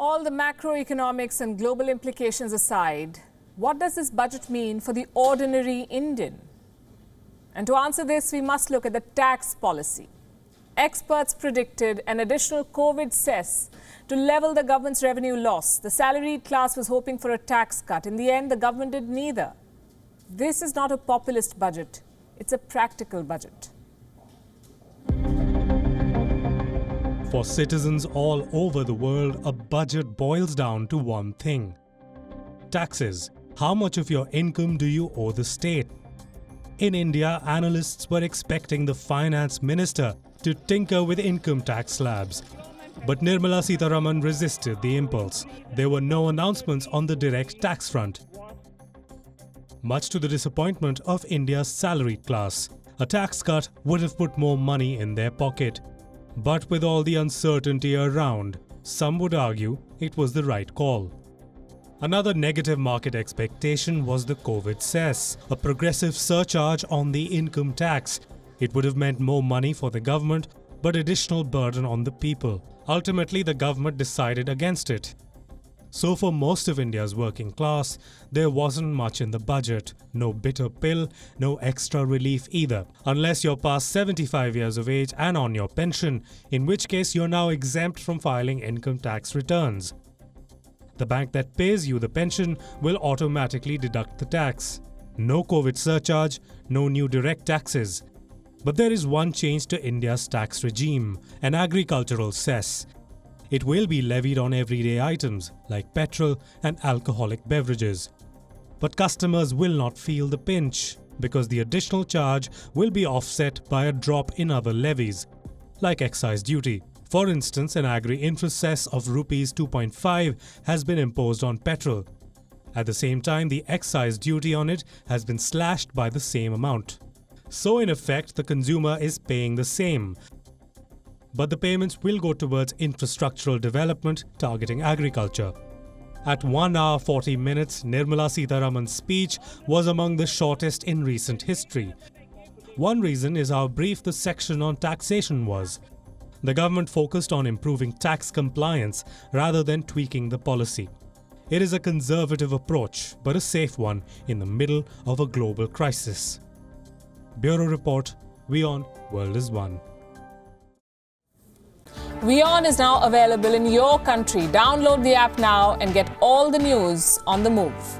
All the macroeconomics and global implications aside, what does this budget mean for the ordinary Indian? And to answer this, we must look at the tax policy. Experts predicted an additional COVID cess to level the government's revenue loss. The salaried class was hoping for a tax cut. In the end, the government did neither. This is not a populist budget. It's a practical budget. For citizens all over the world, a budget boils down to one thing: taxes. How much of your income do you owe the state? In India, analysts were expecting the finance minister to tinker with income tax slabs. But Nirmala Sitharaman resisted the impulse. There were no announcements on the direct tax front. Much to the disappointment of India's salaried class, a tax cut would have put more money in their pocket. But with all the uncertainty around, some would argue it was the right call. Another negative market expectation was the COVID cess, a progressive surcharge on the income tax. It would have meant more money for the government, but additional burden on the people. Ultimately, the government decided against it. So for most of India's working class, there wasn't much in the budget. No bitter pill, no extra relief either. Unless you're past 75 years of age and on your pension, in which case you're now exempt from filing income tax returns. The bank that pays you the pension will automatically deduct the tax. No COVID surcharge, no new direct taxes. But there is one change to India's tax regime: an agricultural cess. It will be levied on everyday items like petrol and alcoholic beverages. But customers will not feel the pinch because the additional charge will be offset by a drop in other levies, like excise duty. For instance, an agri-interest cess of Rs 2.5 has been imposed on petrol. At the same time, the excise duty on it has been slashed by the same amount. So in effect, the consumer is paying the same. But the payments will go towards infrastructural development targeting agriculture. At 1 hour 40 minutes, Nirmala Sitharaman's speech was among the shortest in recent history. One reason is how brief the section on taxation was. The government focused on improving tax compliance rather than tweaking the policy. It is a conservative approach, but a safe one in the middle of a global crisis. Bureau Report, WION World is One. WION is now available in your country. Download the app now and get all the news on the move.